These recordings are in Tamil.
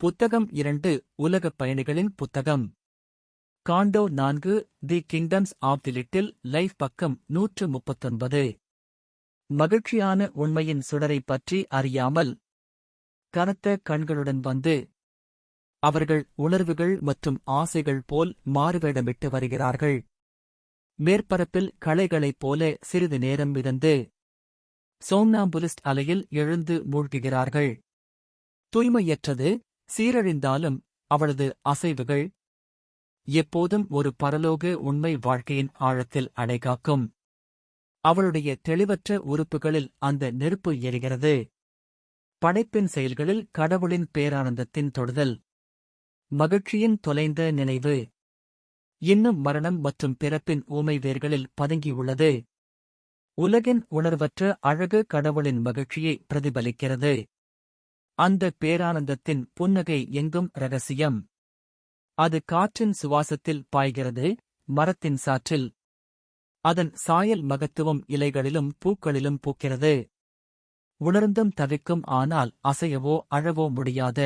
புத்தகம் 2 உலகப் பயணிகளின் புத்தகம். Canto 4 the kingdoms of the little life பக்கம் 139. மகிழ்ச்சியான உண்மையின் சுடரைப் பற்றி அறியாமல் கனத்த கண்களுடன் வந்து அவர்கள் உணர்வுகள் மற்றும் ஆசைகள் போல் மாறுவேடமிட்டு வருகிறார்கள். மேற்பரப்பில் களைகளைப் போல சிறிது நேரம் மிதந்து சோம்னாம்புலிஸ்ட் அலையில் எழுந்து மூழ்குகிறார்கள். தூய்மையற்றது, சீரழிந்தாலும் அவளது அசைவுகள் எப்போதும் ஒரு பரலோக உண்மை வாழ்க்கையின் ஆழத்தில் அடைகாக்கும். அவளுடைய தெளிவற்ற உறுப்புகளில் அந்த நெருப்பு எரிகிறது. படைப்பின் செயல்களில் கடவுளின் பேரானந்தத்தின் தொடுதல், மகிழ்ச்சியின் தொலைந்த நினைவு இன்னும் மரணம் மற்றும் பிறப்பின் ஊமை வேர்களில் பதுங்கியுள்ளது. உலகின் உணர்வற்ற அழகு கடவுளின் மகிழ்ச்சியை பிரதிபலிக்கிறது. அந்த பேரானந்தத்தின் புன்னகை எங்கும் இரகசியம். அது காற்றின் சுவாசத்தில் பாய்கிறது, மரத்தின் சாற்றில். அதன் சாயல் மகத்துவம் இலைகளிலும் பூக்களிலும் பூக்கிறது. உணர்ந்தும் தவிக்கும், ஆனால் அசையவோ அழவோ முடியாத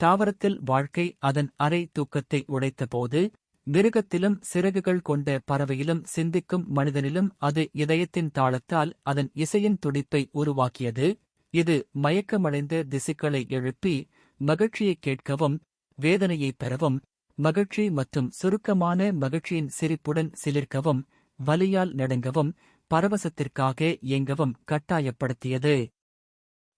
தாவரத்தில் வாழ்க்கை அதன் அரை தூக்கத்தை உடைத்தபோது, மிருகத்திலும் சிறகுகள் கொண்ட பறவையிலும் சிந்திக்கும் மனிதனிலும் அது இதயத்தின் தாளத்தால் அதன் இசையின் துடிப்பை உருவாக்கியது. இது மயக்கமடைந்த திசுக்களை எழுப்பி மகிழ்ச்சியைக் கேட்கவும் வேதனையைப் பெறவும், மகிழ்ச்சி மற்றும் சுருக்கமான மகிழ்ச்சியின் சிரிப்புடன் சிலிர்க்கவும், வலியால் நடுங்கவும், பரவசத்திற்காக இயங்கவும் கட்டாயப்படுத்தியது.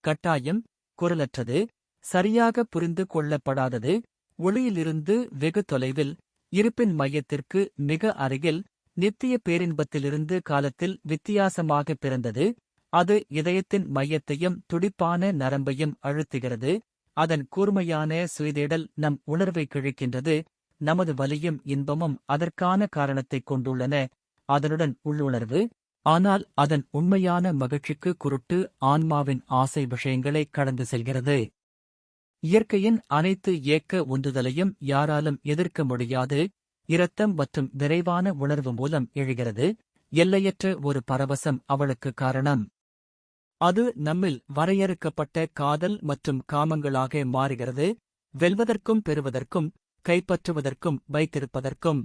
கட்டாயம், குரலற்றது, சரியாக புரிந்து கொள்ளப்படாதது, ஒளியிலிருந்து வெகு தொலைவில், இருப்பின் மையத்திற்கு மிக அருகில், நித்திய பேரின்பத்திலிருந்து காலத்தில் வித்தியாசமாக பிறந்தது. அது இதயத்தின் மையத்தையும் துடிப்பான நரம்பையும் அழுத்துகிறது. அதன் கூர்மையான சுயதேடல் நம் உணர்வை கிழிக்கின்றது. நமது வலியும் இன்பமும் அதற்கான காரணத்தைக் கொண்டுள்ளன, அதனுடன் உள்ளுணர்வு. ஆனால் அதன் உண்மையான மகிழ்ச்சிக்கு குருட்டு ஆன்மாவின் ஆசை விஷயங்களை கடந்து செல்கிறது. இயற்கையின் அனைத்து ஏக்க உந்துதலையும் யாராலும் எதிர்க்க முடியாது. இரத்தம் மற்றும் விரைவான உணர்வு மூலம் எழுகிறது. எல்லையற்ற ஒரு பரவசம் அவளுக்கு காரணம். அது நம்மில் வரையறுக்கப்பட்ட காதல் மற்றும் காமங்களாக மாறுகிறது. வெல்வதற்கும் பெறுவதற்கும், கைப்பற்றுவதற்கும் வைத்திருப்பதற்கும்.